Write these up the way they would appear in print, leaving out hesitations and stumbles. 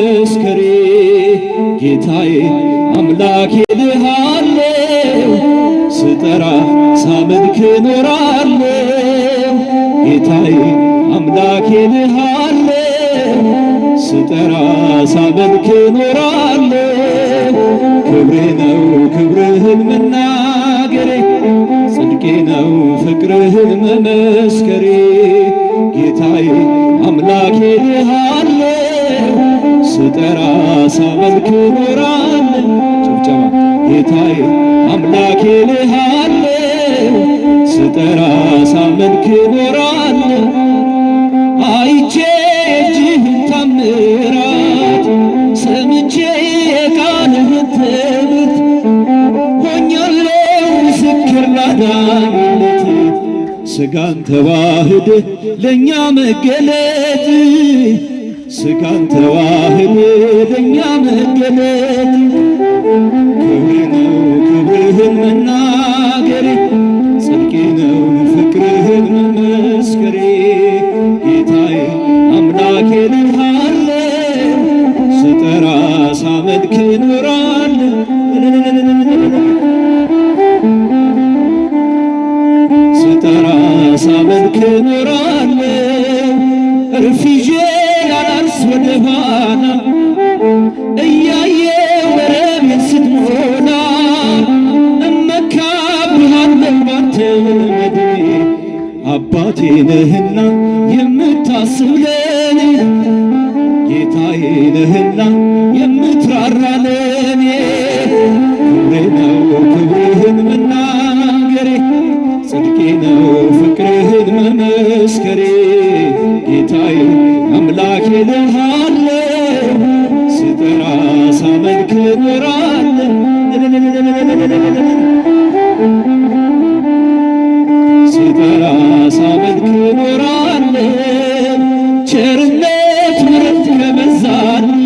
መመስከሬ ጌታዬ አምላኬ ልሃለው ስጠራ ሳመልክ ኖራለው ጌታዬ አምላኬ ልሃለው ስጠራ ሳመልክ ኖራለው ክብሬ ነው ክብርህን መናገሬ ጽድቄ ነው ፍቅርህን መመስከሬ ጌታዬ አምላኬ ልሃለው ስጠራ ሳመልክ ኖራለው ጭብጨባ ጌታዬ አምላኬ ልሃለው ስጠራ ሳመልክ ኖራለው አይቼ እጅህን ታምራት ሰምቼ የቃልህን ትምህርት ሆኛለው ምስክር ላዳኝነት ሥጋን ተዋህደ ለእኛ መገለጥ ሥጋን ተዋህደ ለእኛ መገለጥ ክብሬ ነው ክብርህን መናገሬ ጽድቄ ነው ፍቅርህን መመስከሬ ጌታዬ አምላኬ ልሃለው ስጠራ ሳመልክ ኖራለው ስጠራ ሳመልክ ኖራለው እርፍዤ ላላርስ ወደ ኋላ እያየሁ ወረቤን ስትሞላ እመካብሃለሁ ባንተ መድኔ አባቴ ነህና የምታስብ ለኔ ጌታዬ ነህና የምትራራ ለኔ ክብሬ ነው ክብርህን መናገሬ ጽድቄ ነው ፍቅርህን መመስከሬ ጌታዬ አምላኬ ልሃለው ስጠራ ሳመልክ ኖራለው ስጠራ ሳመልክ ኖራለው ቸርነት ምሕረት ከበዛልኝ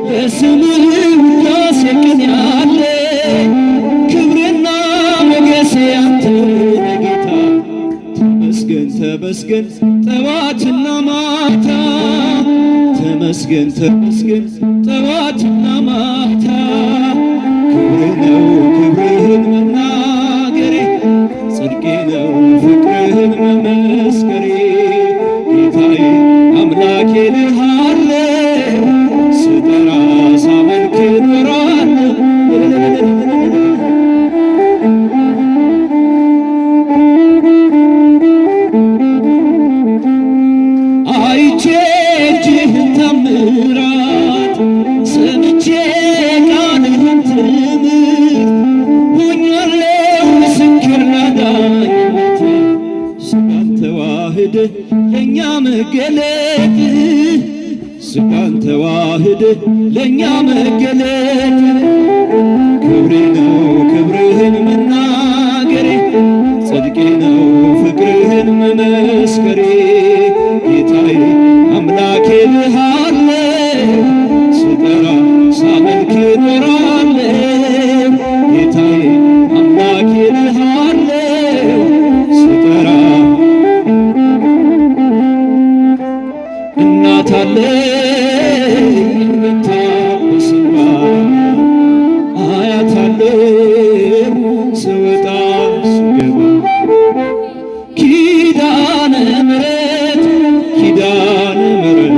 ለስምህ ውዳሴ ቅኔ አለኝ ክብሬና ሞገሴ አንተ ነህ ጌታ ተመስገን ተመስገን ጠዋትና ማታ ተመስገን ተመስገን ጠዋትና ማታ ክብሬ ነው ክብርህን መናገሬ ጽድቄ ነው ፍቅርህን መመስከሬ ጌታዬ አምላኬ ልሃለው ስጠራ ሳመልክ ኖራለው አይቼ እጅህን ታምራት ሰምቼ ቃልህን ትምህርት ሆኛለው ምስክር ላዳኝነት ሥጋን ተዋህደ ለእኛ መገለጥ ሥጋን ተዋህደ ለእኛ መገለጥ ክብሬ ነው ክብርህን መናገሬ ጽድቄ ነው ፍቅርህን መመስከሬ ጌታዬ አምላኬ ልሃለው ስጠራ ሳመልክ ኖራለው ጌታዬ አምላኬ ልሃለው ስጠራ እናት አለኝ የምታስባ አያት አለኝ ስወጣ ስገባ ኪዳነ ምሕረት ኪዳነ ምሕረት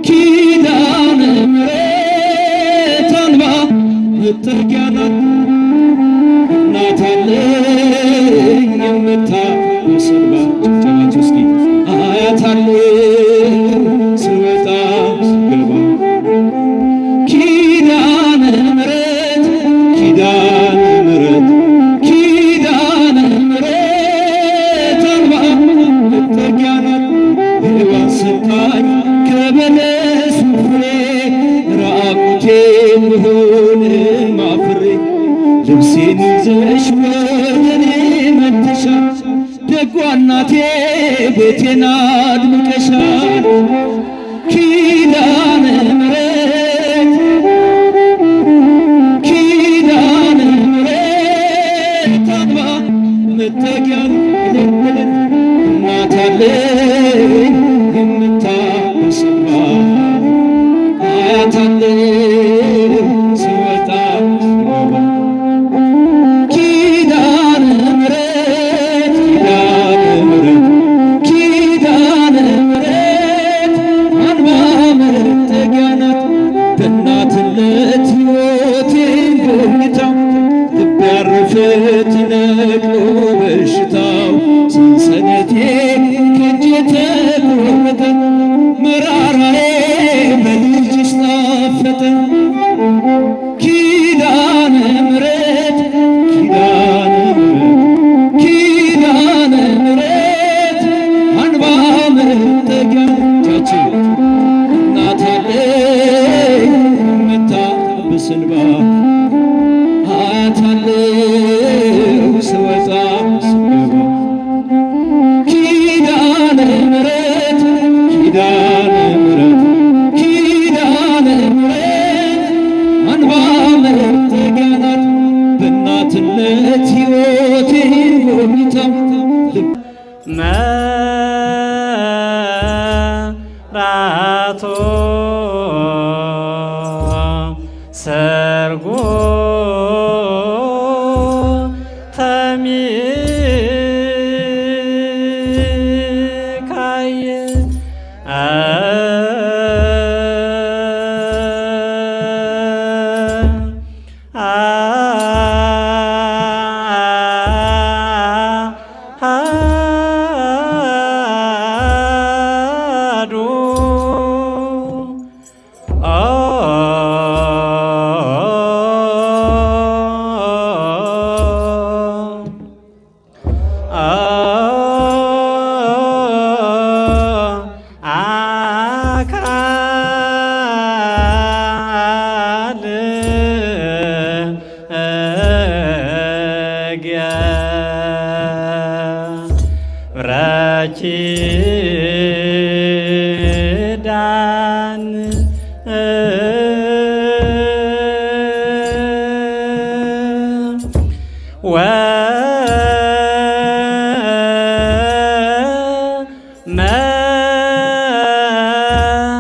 ኪዳነ ምሕረት አንባ መጠጊያ ናት እናት አለኝ የምታስባ ጭብጨባችሁ እስኪ አያት አለኝ ስወጣ ስገባ ኪዳነ ምሕረት ኪዳነ ምሕረት ኪዳነ ምሕረት አንባ መጠጊያ ናት ሔዋን ሰጣኝ ከበለስ ፍሬ ራቁቴን ብሆን ማፍሬ ልብሴን ይዘሽ ወደኔ መጥተሻል ደጓ እናቴ ቤቴን አድምቀሻል ኪዳነ ምሕረት ኪዳነ ምሕረት አንባ መጠጊያ እናት አለኝ የምታስባ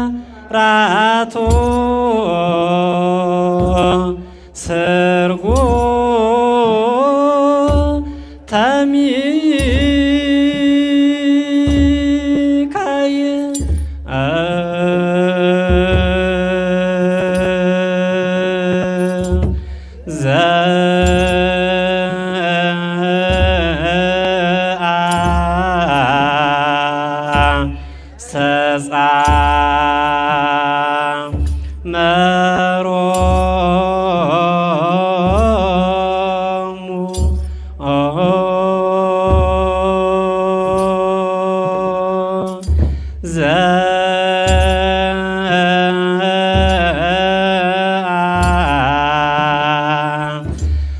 ወመራቶ ሰርጎ ተሚካየ ሰጻ መሮሙ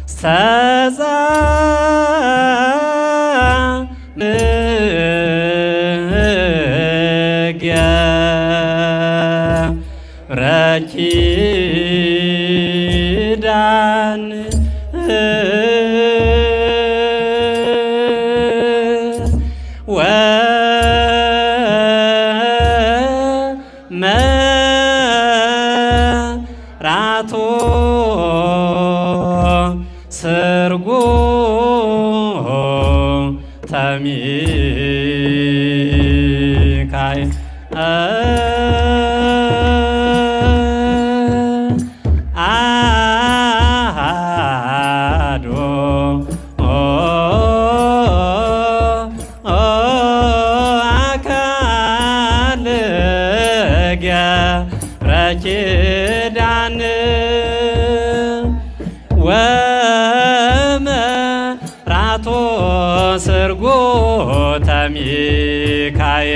ሰጻ ረኪዳን ወመራቶ ሰርጎ ተሚካየ አሐዱ አካል ገብረ ኪዳን ወመራቶ ሰርጎ ተሚካየ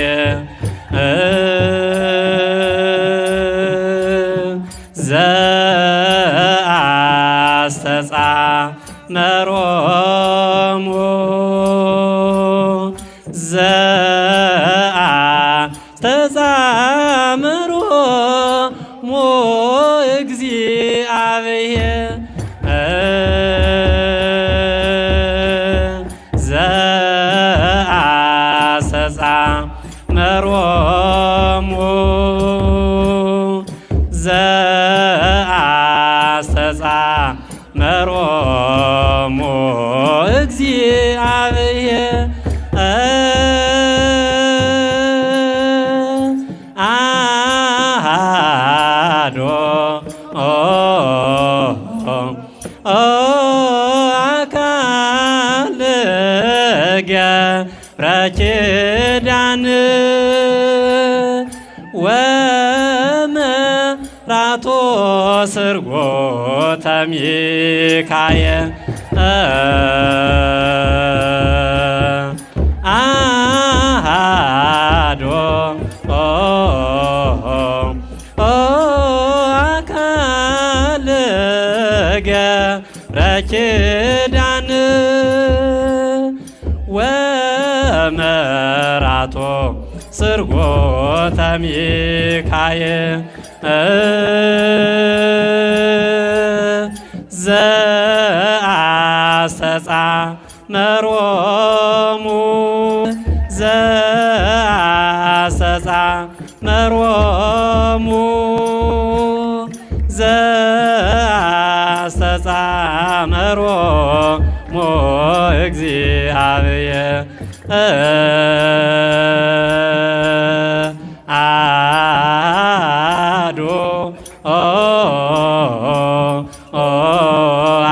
ዘአስተጻመሮሙ ዘአስተጻመሮሙ እግዚአብሔር ዘአስተጻመሮሙ ዘአስተጻመሮሙ እግዚአብሔር አሐዱ አካል ገብረ ኪዳን ወመራቶ ሰርጎ ተሚካየ አሐዱ አካል ገብረ ኪዳን ወመራቶ ሰርጎ ተሚካየ ዘአስተጻመሮሙ ዘአስተጻመሮሙ ዘአስተጻመሮሙ እግዚአብሔር አሐዱ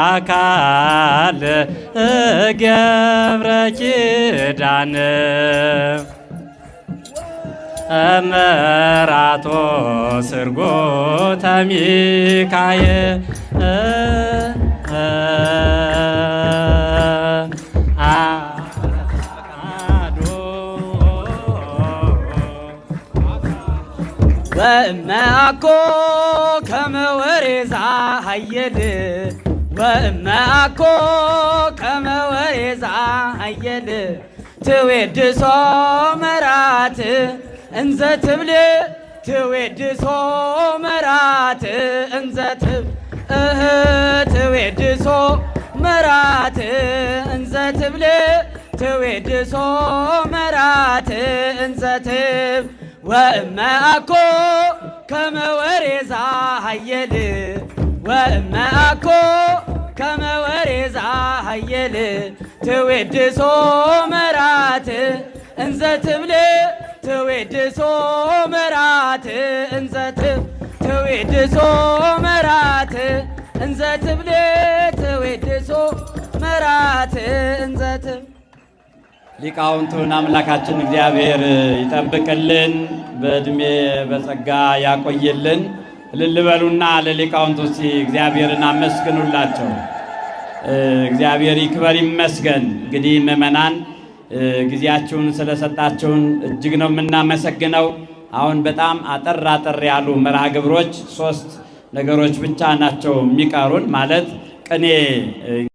አካል ገብረ ኪዳን ወመራቶ ሰርጎ ተሚካየ ወእመአኮ ከመ ወሬዛ ሀየል ወእመአኮ ከመ ወሬዛ ሀየል ትዌድሶ መራት እንዘ ትብል ትዌድሶ መራት እንዘትብ ትዌድሶ መራት እንዘትብል ትዌድሶ መራት እንዘትብ ወእመ አኮ ከመ ወሬዛ ሀየል ወእመ አኮ ከመ ወሬዛ ሀየል ትዌድሶ መራት እንዘትብል ትዌድሶ መራት እንዘትብ ትዌድሶ መራት እንዘትብል ትዌድሶ መራት እንዘትብ። ሊቃውንቱን አምላካችን እግዚአብሔር ይጠብቅልን፣ በእድሜ በጸጋ ያቆይልን። እልል በሉና ለሊቃውንቱ እስቲ እግዚአብሔርን አመስግኑላቸው። እግዚአብሔር ይክበር ይመስገን። እንግዲህ ምእመናን ጊዜያችሁን ስለሰጣችሁን እጅግ ነው የምናመሰግነው። አሁን በጣም አጠር ያሉ መርሃ ግብሮች 3 ነገሮች ብቻ ናቸው የሚቀሩን ማለት ቅኔ